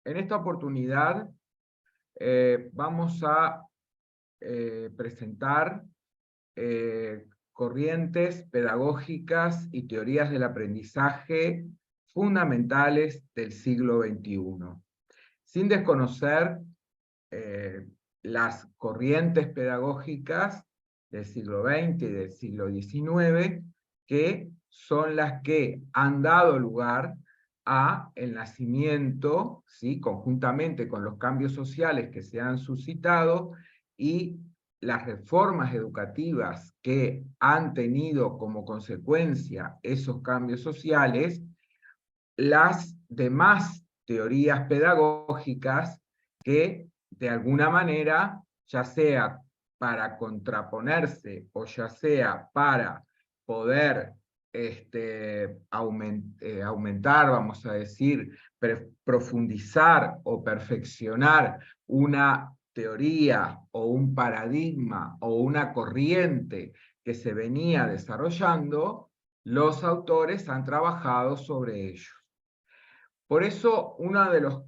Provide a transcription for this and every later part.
En esta oportunidad vamos a presentar corrientes pedagógicas y teorías del aprendizaje fundamentales del siglo XXI, sin desconocer las corrientes pedagógicas del siglo XX y del siglo XIX, que son las que han dado lugar a el nacimiento, ¿sí?, conjuntamente con los cambios sociales que se han suscitado y las reformas educativas que han tenido como consecuencia esos cambios sociales, las demás teorías pedagógicas que de alguna manera, ya sea para contraponerse o ya sea para poder aumentar, vamos a decir, profundizar o perfeccionar una teoría o un paradigma o una corriente que se venía desarrollando, los autores han trabajado sobre ello. Por eso, uno de los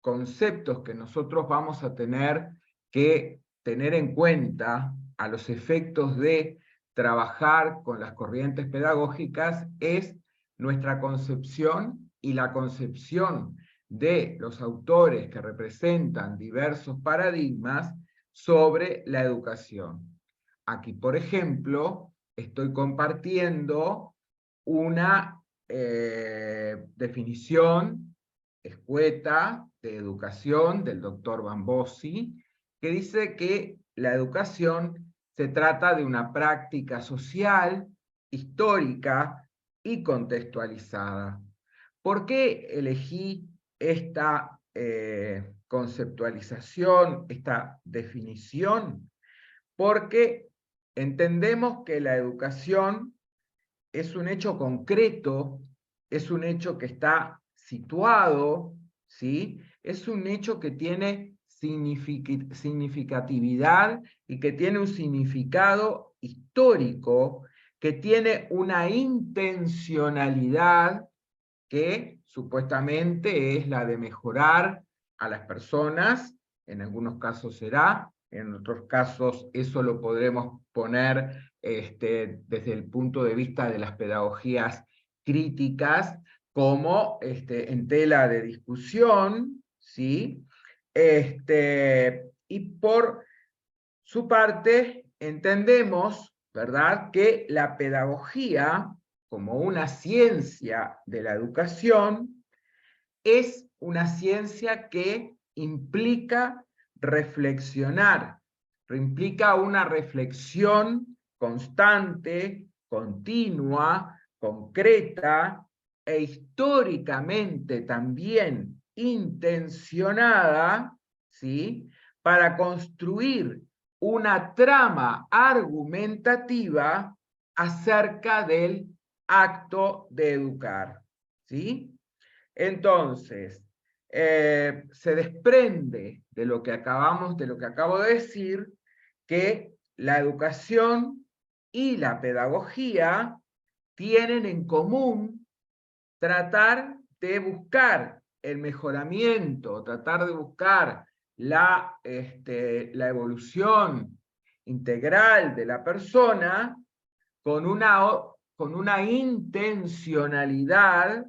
conceptos que nosotros vamos a tener que tener en cuenta a los efectos de trabajar con las corrientes pedagógicas es nuestra concepción y la concepción de los autores que representan diversos paradigmas sobre la educación. Aquí, por ejemplo, estoy compartiendo una definición escueta de educación del doctor Bambossi, que dice que la educación se trata de una práctica social, histórica y contextualizada. ¿Por qué elegí esta conceptualización, esta definición? Porque entendemos que la educación es un hecho concreto, es un hecho que está situado, ¿sí? Es un hecho que tiene significatividad y que tiene un significado histórico, que tiene una intencionalidad que supuestamente es la de mejorar a las personas, en algunos casos será, en otros casos eso lo podremos poner desde el punto de vista de las pedagogías críticas como en tela de discusión, ¿sí? Y por su parte entendemos, ¿verdad?, que la pedagogía como una ciencia de la educación es una ciencia que implica reflexionar, implica una reflexión constante, continua, concreta e históricamente también intencionada, ¿sí?, para construir una trama argumentativa acerca del acto de educar, ¿sí? Entonces, se desprende de lo que acabo de decir, que la educación y la pedagogía tienen en común tratar de buscar el mejoramiento, tratar de buscar la evolución integral de la persona con una intencionalidad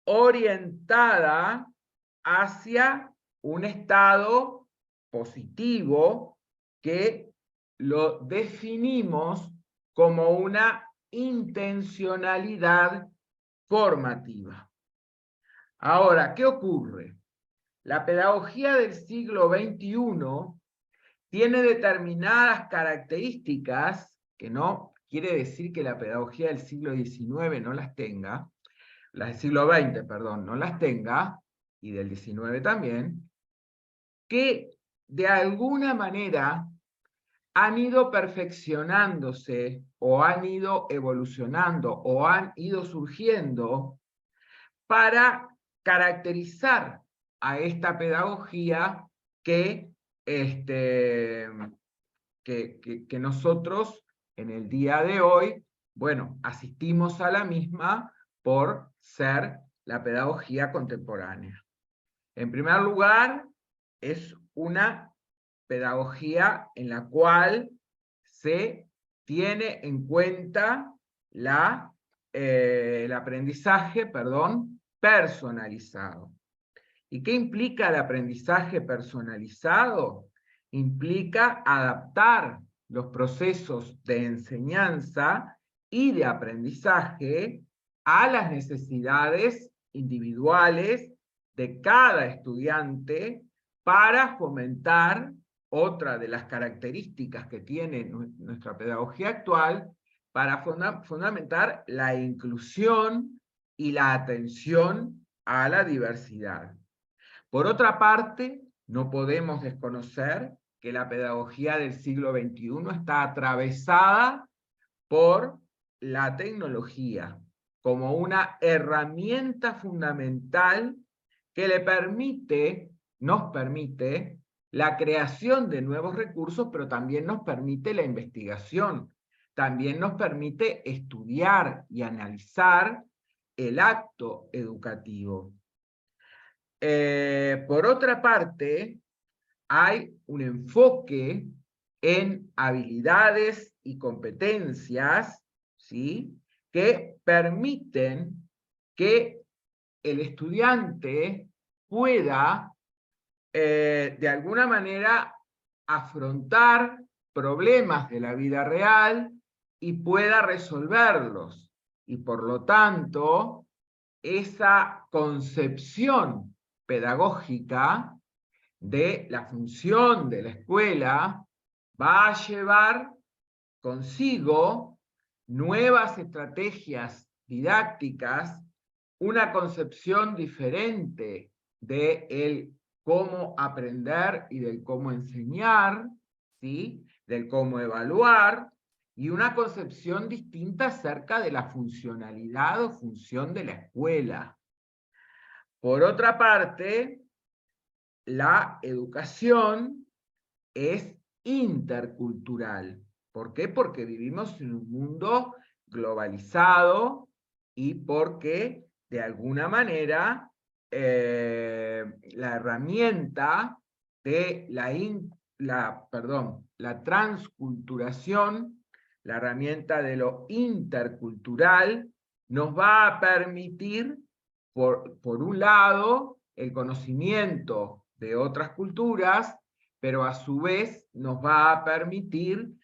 orientada hacia un estado positivo que lo definimos como una intencionalidad formativa. Ahora, ¿qué ocurre? La pedagogía del siglo XXI tiene determinadas características, que no quiere decir que la pedagogía del siglo XIX no las tenga, las del siglo XX, perdón, no las tenga, y del XIX también, que de alguna manera han ido perfeccionándose o han ido evolucionando o han ido surgiendo para caracterizar a esta pedagogía que nosotros en el día de hoy, bueno, asistimos a la misma por ser la pedagogía contemporánea. En primer lugar, es una pedagogía en la cual se tiene en cuenta el aprendizaje, personalizado. ¿Y qué implica el aprendizaje personalizado? Implica adaptar los procesos de enseñanza y de aprendizaje a las necesidades individuales de cada estudiante para fomentar otra de las características que tiene nuestra pedagogía actual, para fundamentar la inclusión y la atención a la diversidad. Por otra parte, no podemos desconocer que la pedagogía del siglo XXI está atravesada por la tecnología como una herramienta fundamental que nos permite la creación de nuevos recursos, pero también nos permite la investigación, también nos permite estudiar y analizar el acto educativo. Por otra parte, hay un enfoque en habilidades y competencias, ¿sí?, que permiten que el estudiante pueda, de alguna manera, afrontar problemas de la vida real y pueda resolverlos. Y por lo tanto, esa concepción pedagógica de la función de la escuela va a llevar consigo nuevas estrategias didácticas, una concepción diferente de cómo aprender y del cómo enseñar, ¿sí?, del cómo evaluar, y una concepción distinta acerca de la funcionalidad o función de la escuela. Por otra parte, la educación es intercultural. ¿Por qué? Porque vivimos en un mundo globalizado y porque, de alguna manera, la herramienta de la transculturación, la herramienta de lo intercultural, nos va a permitir, por un lado, el conocimiento de otras culturas, pero a su vez le va a permitir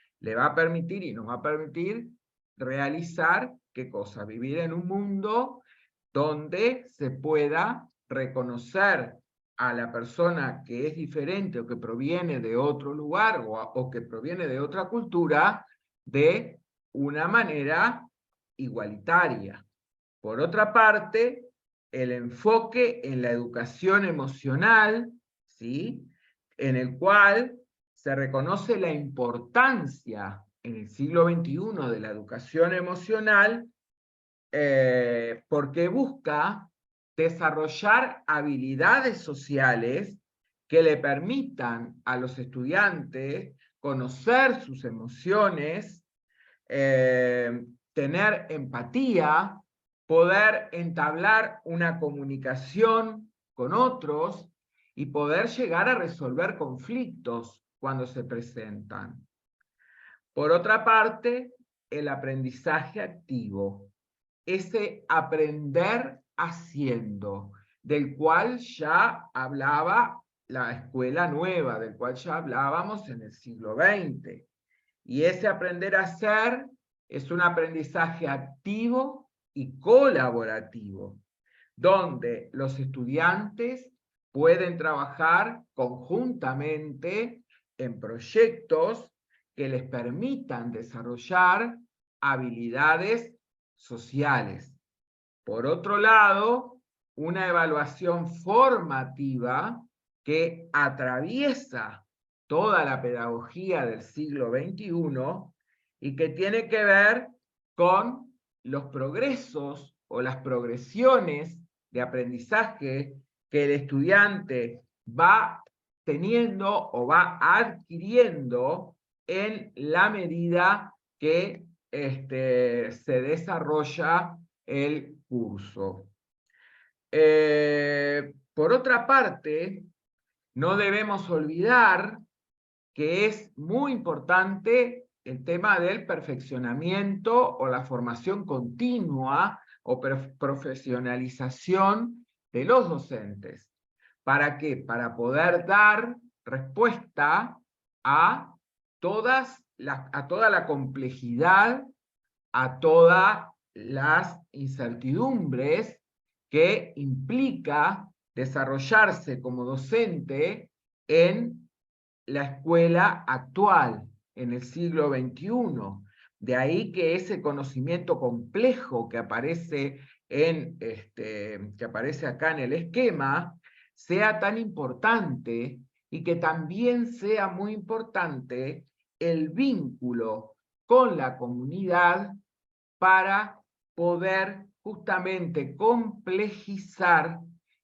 realizar, ¿qué cosa? Vivir en un mundo donde se pueda reconocer a la persona que es diferente o que proviene de otro lugar o que proviene de otra cultura de una manera igualitaria. Por otra parte, el enfoque en la educación emocional, ¿sí?, en el cual se reconoce la importancia en el siglo XXI de la educación emocional, porque busca desarrollar habilidades sociales que le permitan a los estudiantes conocer sus emociones, tener empatía, poder entablar una comunicación con otros y poder llegar a resolver conflictos cuando se presentan. Por otra parte, el aprendizaje activo, ese aprender haciendo, del cual ya hablaba la escuela nueva, del cual ya hablábamos en el siglo XX. Y ese aprender a hacer es un aprendizaje activo y colaborativo, donde los estudiantes pueden trabajar conjuntamente en proyectos que les permitan desarrollar habilidades sociales. Por otro lado, una evaluación formativa que atraviesa toda la pedagogía del siglo XXI y que tiene que ver con los progresos o las progresiones de aprendizaje que el estudiante va teniendo o va adquiriendo en la medida que se desarrolla el curso. por otra parte, no debemos olvidar que es muy importante el tema del perfeccionamiento o la formación continua o profesionalización de los docentes. ¿Para qué? Para poder dar respuesta a toda la complejidad, a todas las incertidumbres que implica desarrollarse como docente en la escuela actual, en el siglo XXI. De ahí que ese conocimiento complejo que aparece, que aparece acá en el esquema sea tan importante, y que también sea muy importante el vínculo con la comunidad para poder justamente complejizar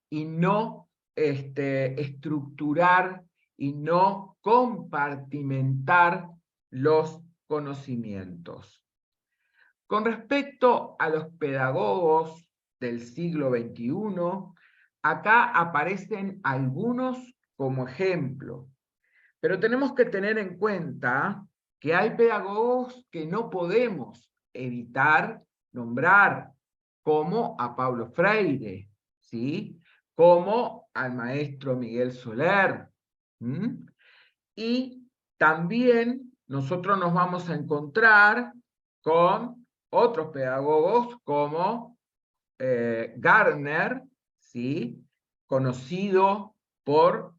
y no estructurar y no compartimentar los conocimientos. Con respecto a los pedagogos del siglo XXI, acá aparecen algunos como ejemplo, pero tenemos que tener en cuenta que hay pedagogos que no podemos evitar nombrar, como a Paulo Freire, ¿sí? Como al maestro Miguel Soler. Y también nosotros nos vamos a encontrar con otros pedagogos como Gardner, ¿sí? Conocido por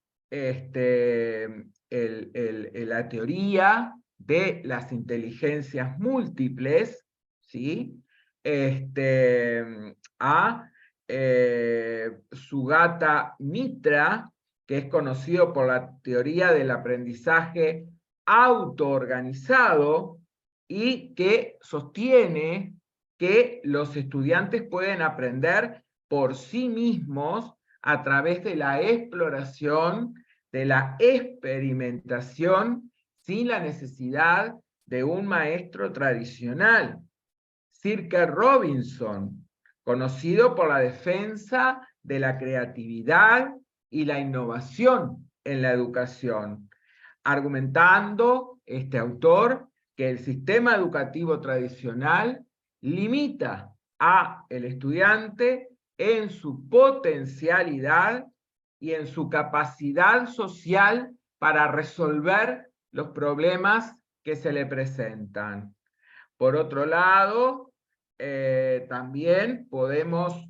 la teoría de las inteligencias múltiples, ¿sí? A Sugata Mitra, que es conocido por la teoría del aprendizaje autoorganizado, y que sostiene que los estudiantes pueden aprender por sí mismos a través de la exploración, de la experimentación, sin la necesidad de un maestro tradicional. Sir Robinson, conocido por la defensa de la creatividad y la innovación en la educación, argumentando este autor que el sistema educativo tradicional limita a el estudiante en su potencialidad y en su capacidad social para resolver los problemas que se le presentan. Por otro lado, también podemos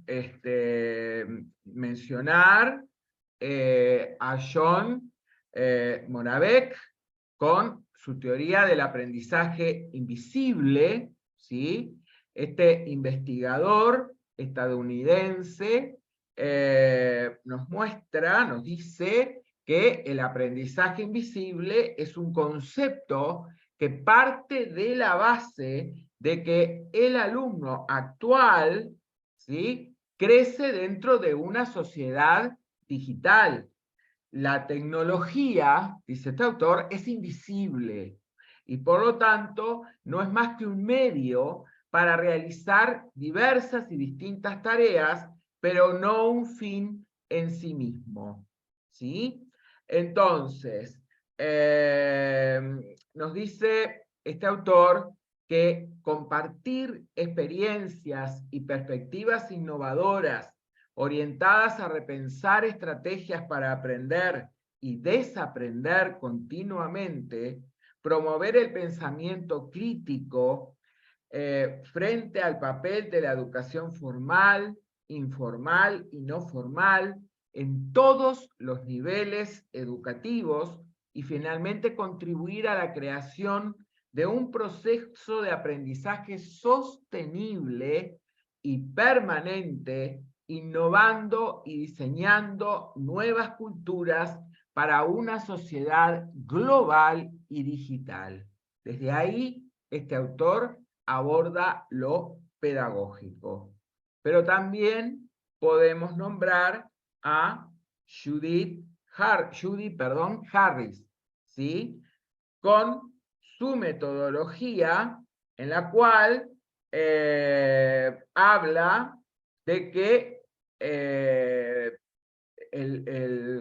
mencionar a John Moravec con su teoría del aprendizaje invisible, ¿sí? Este investigador estadounidense nos dice que el aprendizaje invisible es un concepto que parte de la base de que el alumno actual, ¿sí?, crece dentro de una sociedad digital. La tecnología, dice este autor, es invisible y por lo tanto no es más que un medio para realizar diversas y distintas tareas, pero no un fin en sí mismo, ¿sí? Entonces, nos dice este autor que compartir experiencias y perspectivas innovadoras orientadas a repensar estrategias para aprender y desaprender continuamente, promover el pensamiento crítico frente al papel de la educación formal, informal y no formal en todos los niveles educativos, y finalmente contribuir a la creación de un proceso de aprendizaje sostenible y permanente, innovando y diseñando nuevas culturas para una sociedad global y digital. Desde ahí, este autor aborda lo pedagógico. Pero también podemos nombrar a Judy Harris, ¿sí?, con su metodología, en la cual habla de que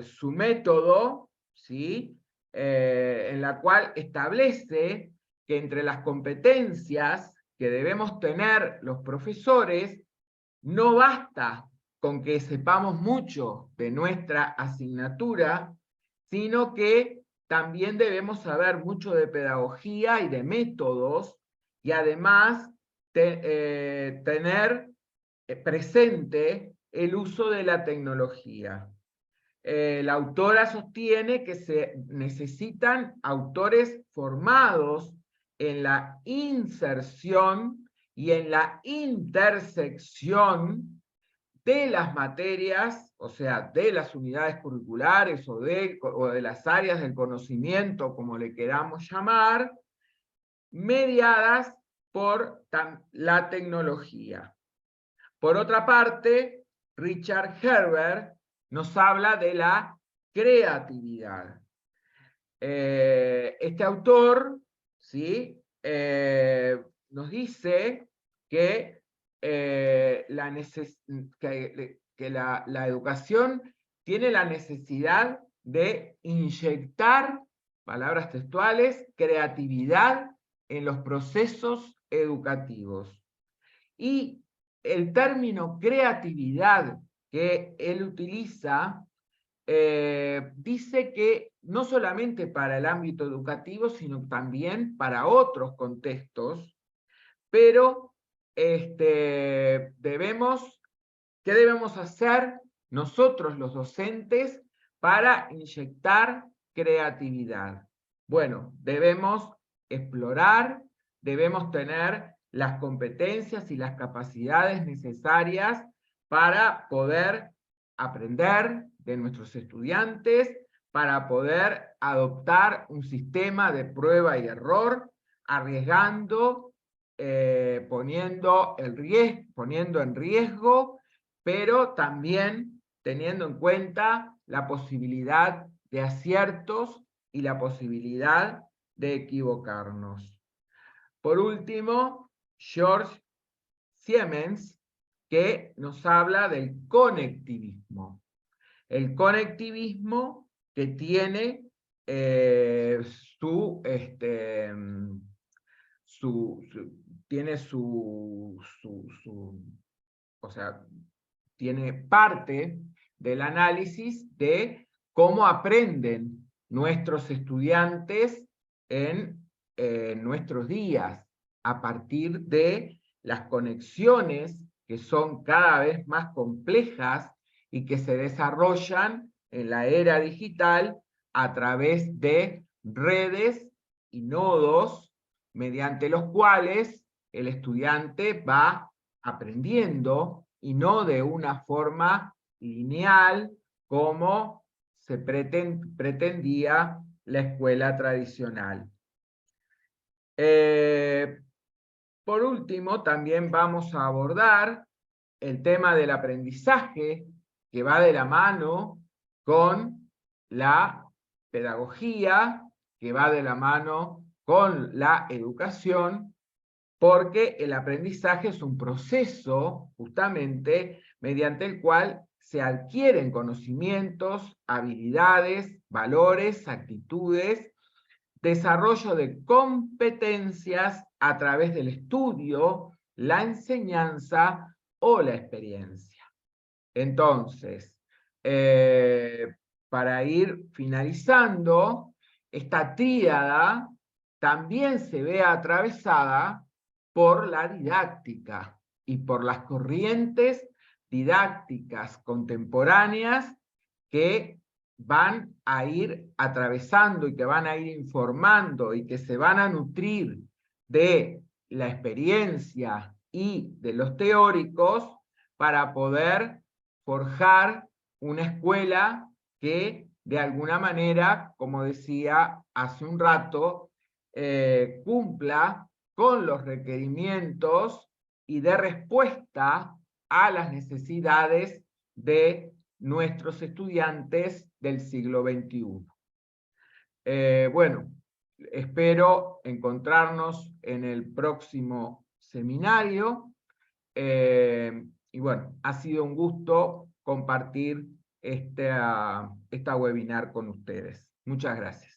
su método, ¿sí? En la cual establece que entre las competencias que debemos tener los profesores, no basta con que sepamos mucho de nuestra asignatura, sino que también debemos saber mucho de pedagogía y de métodos, y además tener presente el uso de la tecnología. La autora sostiene que se necesitan autores formados en la inserción y en la intersección de las materias, o sea, de las unidades curriculares o de las áreas del conocimiento, como le queramos llamar, mediadas por la tecnología. Por otra parte, Richard Herbert nos habla de la creatividad. Este autor, ¿sí? Nos dice que, la educación tiene la necesidad de inyectar, palabras textuales, creatividad en los procesos educativos. Y el término creatividad que él utiliza dice que no solamente para el ámbito educativo, sino también para otros contextos, pero ¿qué debemos hacer nosotros los docentes para inyectar creatividad? Bueno, debemos explorar, debemos tener las competencias y las capacidades necesarias para poder aprender de nuestros estudiantes, para poder adoptar un sistema de prueba y error, arriesgando, poniendo en riesgo, pero también teniendo en cuenta la posibilidad de aciertos y la posibilidad de equivocarnos. Por último, George Siemens, que nos habla del conectivismo. El conectivismo que tiene o sea, tiene parte del análisis de cómo aprenden nuestros estudiantes en nuestros días, a partir de las conexiones que son cada vez más complejas y que se desarrollan en la era digital a través de redes y nodos mediante los cuales el estudiante va aprendiendo y no de una forma lineal como se pretendía la escuela tradicional. Por último, también vamos a abordar el tema del aprendizaje, que va de la mano con la pedagogía, que va de la mano con la educación, porque el aprendizaje es un proceso justamente mediante el cual se adquieren conocimientos, habilidades, valores, actitudes, desarrollo de competencias a través del estudio, la enseñanza o la experiencia. Entonces, para ir finalizando, esta tríada también se ve atravesada por la didáctica y por las corrientes didácticas contemporáneas que van a ir atravesando y que van a ir informando y que se van a nutrir de la experiencia y de los teóricos para poder forjar una escuela que de alguna manera, como decía hace un rato, cumpla con los requerimientos y dé respuesta a las necesidades de nuestros estudiantes del siglo XXI. Bueno, espero encontrarnos en el próximo seminario. Y bueno, ha sido un gusto compartir esta webinar con ustedes. Muchas gracias.